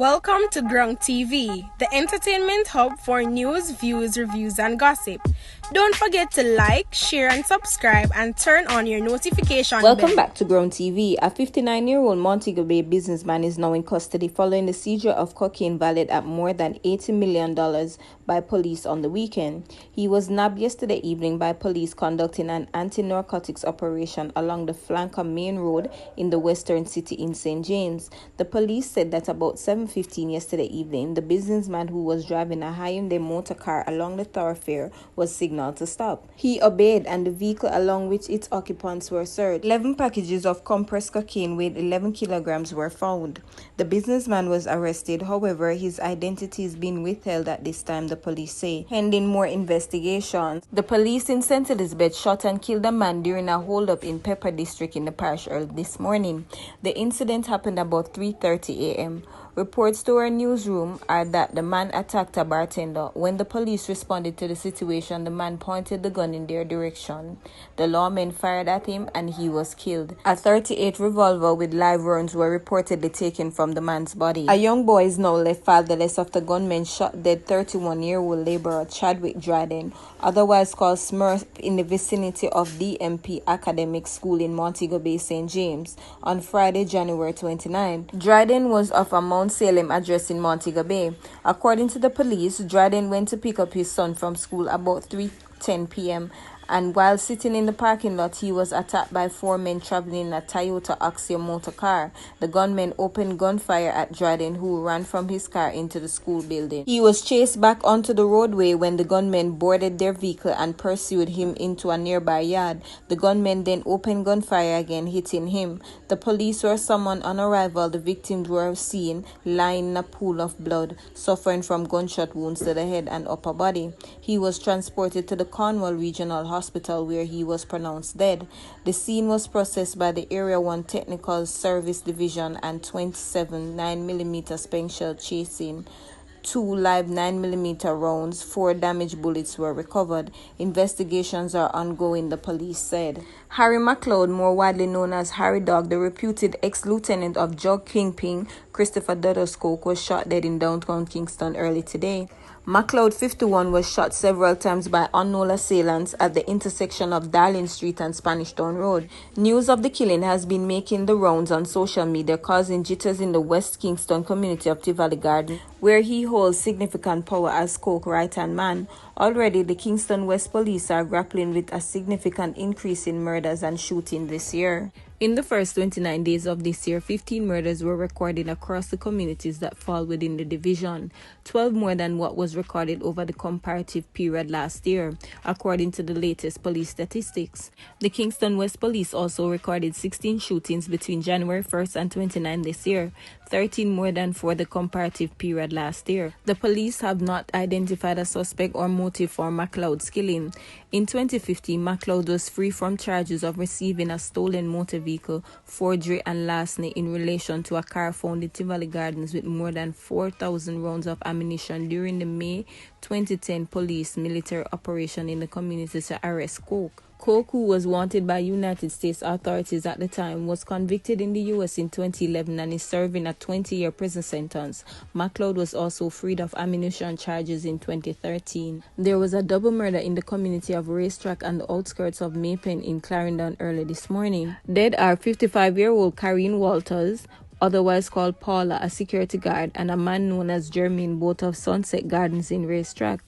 Welcome to Grung TV, the entertainment hub for news, views, reviews, and gossip. Don't forget to like, share, and subscribe, and turn on your notification bell. Welcome back to Grung TV. A 59-year-old Montego Bay businessman is now in custody following the seizure of cocaine valued at more than $80 million by police on the weekend. He was nabbed yesterday evening by police conducting an anti-narcotics operation along the Flanker Main Road in the Western City in St. James. The police said that about 7:15 yesterday evening, the businessman who was driving a Hyundai motor car along the thoroughfare was signaled to stop. He obeyed and the vehicle along which its occupants were searched. 11 packages of compressed cocaine weighed 11 kilograms were found. The businessman was arrested, however, his identity is being withheld at this time, the police say, pending more investigations. The police in St. Elizabeth shot and killed a man during a hold-up in Pepper District in the parish early this morning. The incident happened about 3:30 a.m. Reports to our newsroom are that the man attacked a bartender. When the police responded to the situation, the man pointed the gun in their direction. The lawmen fired at him and he was killed. A .38 revolver with live rounds were reportedly taken from the man's body. A young boy is now left fatherless after gunmen shot dead 31-year-old laborer Chadwick Dryden, otherwise called Smurf, in the vicinity of DMP Academic School in Montego Bay, St. James, on Friday, January 29. Dryden was of a Mount Salem address in Montego Bay. According to the police, Dryden went to pick up his son from school about 3:10 p.m. and while sitting in the parking lot, he was attacked by 4 men traveling in a Toyota Axia motor car. The gunmen opened gunfire at Dryden, who ran from his car into the school building. He was chased back onto the roadway when the gunmen boarded their vehicle and pursued him into a nearby yard. The gunmen then opened gunfire again, hitting him. The police were summoned on arrival. The victims were seen lying in a pool of blood, suffering from gunshot wounds to the head and upper body. He was transported to the Cornwall Regional Hospital where he was pronounced dead. The scene was processed by the Area 1 Technical Service Division and 27 9mm spent shell chasing. 2 live 9mm rounds, 4 damaged bullets were recovered. Investigations are ongoing, the police said. Harry McLeod, more widely known as Harry Dog, the reputed ex-lieutenant of drug kingpin Christopher Duddos Coke, was shot dead in downtown Kingston early today. McLeod, 51, was shot several times by unknown assailants at the intersection of Darling Street and Spanish Town Road. News of the killing has been making the rounds on social media, causing jitters in the West Kingston community of Tivoli Garden, where he holds significant power as Coke right-hand man. Already, the Kingston West Police are grappling with a significant increase in murders and shootings this year. In the first 29 days of this year, 15 murders were recorded across the communities that fall within the division, 12 more than what was recorded over the comparative period last year, according to the latest police statistics. The Kingston West Police also recorded 16 shootings between January 1st and 29 this year, 13 more than for the comparative period last year. The police have not identified a suspect or motive for McLeod's killing. In 2015, McLeod was free from charges of receiving a stolen motor vehicle, forgery and larceny in relation to a car found in Tivoli Gardens with more than 4,000 rounds of ammunition during the May 2010 police military operation in the community to arrest Coke. Coke, who was wanted by United States authorities at the time, was convicted in the U.S. in 2011 and is serving a 20-year prison sentence. McLeod was also freed of ammunition charges in 2013. There was a double murder in the community of Racetrack and the outskirts of Maypen in Clarendon early this morning. Dead are 55-year-old Karine Walters, otherwise called Paula, a security guard, and a man known as Jermaine, both of Sunset Gardens in Racetrack.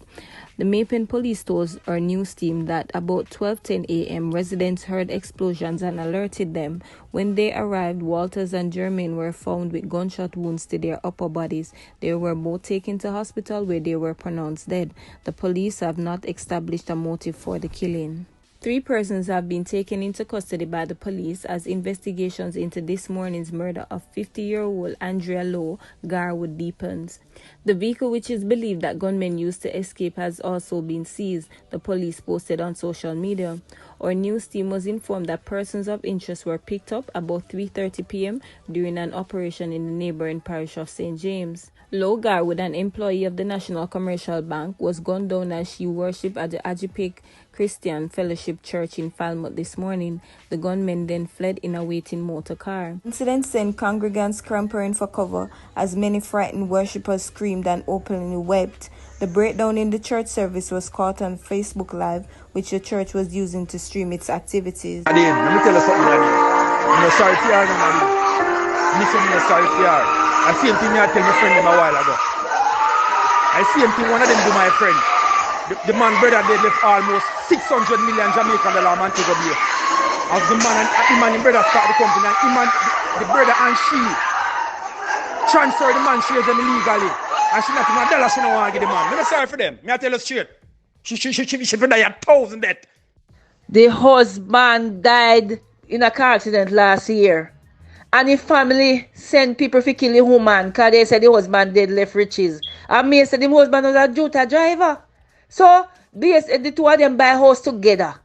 The Maypen police told our news team that about 12:10 a.m. residents heard explosions and alerted them. When they arrived, Walters and Jermaine were found with gunshot wounds to their upper bodies. They were both taken to hospital where they were pronounced dead. The police have not established a motive for the killing. 3 persons have been taken into custody by the police as investigations into this morning's murder of 50-year-old Andrea Lowe Garwood deepens. The vehicle, which is believed that gunmen used to escape, has also been seized, the police posted on social media. Our news team was informed that persons of interest were picked up about 3:30 p.m. during an operation in the neighboring parish of St. James. Flo Garwood, an employee of the National Commercial Bank, was gunned down as she worshipped at the Ajipik Christian Fellowship Church in Falmouth this morning. The gunmen then fled in a waiting motor car. The incident sent congregants scampering for cover as many frightened worshippers screamed and openly wept. The breakdown in the church service was caught on Facebook Live, which the church was using to stream its activities. Let me tell you something, I'm sorry for you, I'm sorry for you. I see him thing I tell my friend a while ago. I see him thing one of them do my friend. The man brother they left almost 600 million Jamaican dollar Montego Bay. As the man and him and brother start the company and him and the brother and she transfer the man shares them illegally. And she not even $1 she don't want to give the man. I'm sorry for them. Me I tell you straight. She for die 1,000 death. The husband died in a car accident last year. And the family sent people to kill the woman because they said the husband dead left riches. And me said the husband was a Jota driver. So the two of them buy a house together.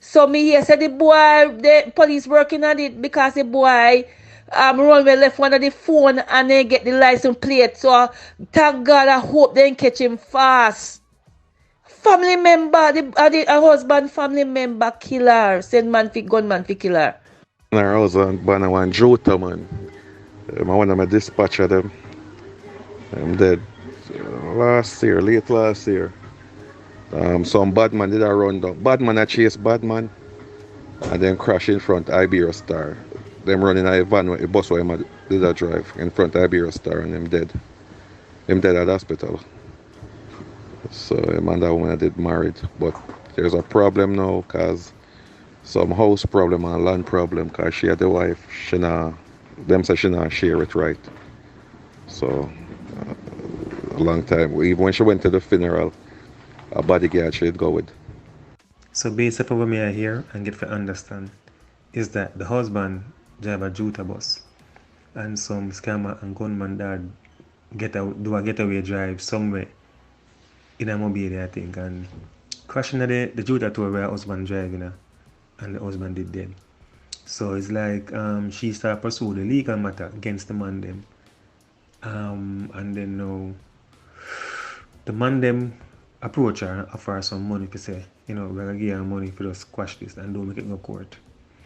So me here said the police working on it because the boy run well left one of the phone and they get the license plate. So thank God I hope they catch him fast. Family member, the husband family member killer. Send man for gunman for killer. I was on one Jota, man. One of my dispatcher them. I'm dead. Late last year. Some bad man did a run down. Bad man I chase bad man and then crash in front BL00DY. Them running a van with a bus where I did a drive in front of BL00DY and them dead. Them dead at the hospital. So him and that woman I did married. But there's a problem now because some house problem and land problem because she had the wife. Them say she not share it right. So a long time. Even when she went to the funeral, a bodyguard she did go with. So basically what I hear and get to understand is that the husband drive a Jota bus and some scammer and gunman dad do a getaway drive somewhere in a mobile I think and crashing the Jota tour where her husband driving and the husband did dead. So it's like she started pursue the legal matter against the man them. And then now the man them approach her and offer her some money to say, we're gonna give her money for us squash this and don't make it go court.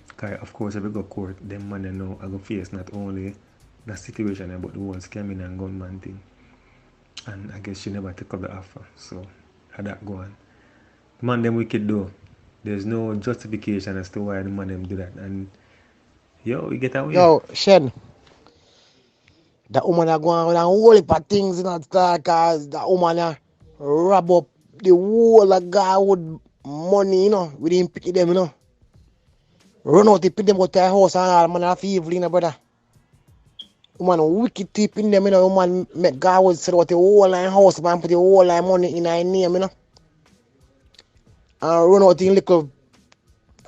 Because of course if we go court, them man they know I go face not only the situation but the whole scamming and gunman thing. And I guess she never took up the offer. So how that go on. The man them wicked though. There's no justification as to why the man them do that. And we get away. Yo, Shen. That woman are going with a whole heap of things in that car because that woman rob up the whole of Garwood money, with him picking them, Run out to pick them out to the house and all, man, that's evil, brother. Woman wicked tip in them, woman make Garwood sell out the whole line house, man, put the whole line money in her name, And run out in little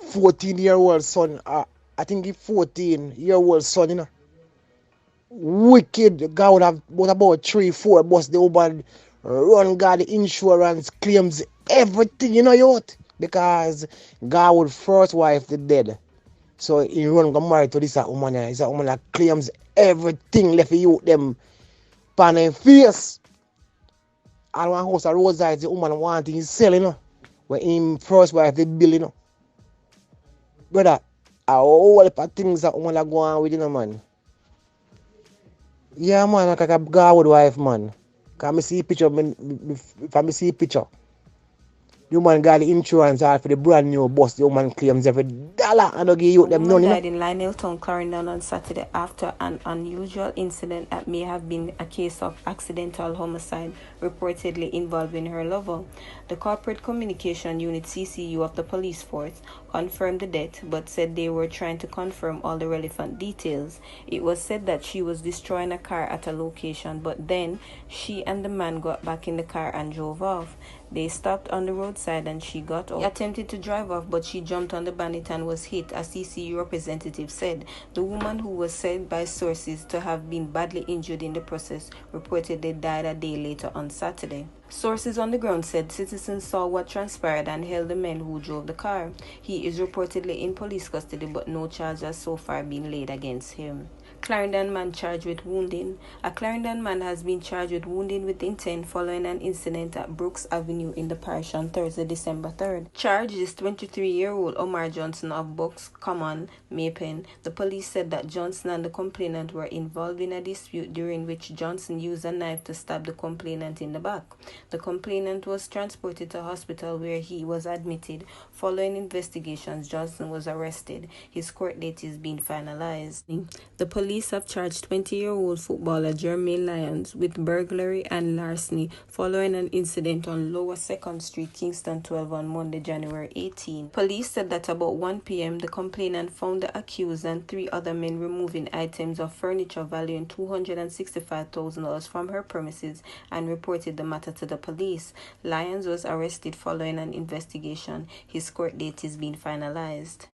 14-year-old son, I think he 14-year-old son, Wicked, God would have about 3-4 bus the woman run God the insurance claims everything, youth. Because God would first wife the dead. So he run got married to this woman. This woman that claims everything left for you them pan in face. And one house of Roadside the woman wanting to sell, When him first wife the bill, Brother, a whole heap of things that woman go on with, man. Yeah, man, like a Garwood wife, man. Can I see picture? If I see picture, the woman got the insurance for the brand new bus. The woman claims every dollar and don't give you them none. Died in Lioneltown, Clarendon on Saturday after an unusual incident that may have been a case of accidental homicide, reportedly involving her lover. The Corporate Communication Unit CCU of the police force confirmed the death, but said they were trying to confirm all the relevant details. It was said that she was destroying a car at a location, but then she and the man got back in the car and drove off. They stopped on the roadside and she got out. He attempted to drive off, but she jumped on the bonnet and was hit, a CCU representative said. The woman, who was said by sources to have been badly injured in the process, reportedly died a day later on Saturday. Sources on the ground said citizens saw what transpired and held the men who drove the car. He is reportedly in police custody, but no charge has so far been laid against him. Clarendon man charged with wounding. A Clarendon man has been charged with wounding with intent following an incident at Brooks Avenue in the parish on Thursday, December 3rd. Charged is 23-year-old Omar Johnson of Bucks Common, Maypen. The police said that Johnson and the complainant were involved in a dispute during which Johnson used a knife to stab the complainant in the back. The complainant was transported to hospital where he was admitted. Following investigations, Johnson was arrested. His court date is being finalized. The police have charged 20-year-old footballer Jermaine Lyons with burglary and larceny following an incident on Lower 2nd Street, Kingston 12 on Monday, January 18. Police said that about 1 p.m. the complainant found the accused and 3 other men removing items of furniture valuing $265,000 from her premises and reported the matter to the police. Lyons was arrested following an investigation. His court date is being finalized.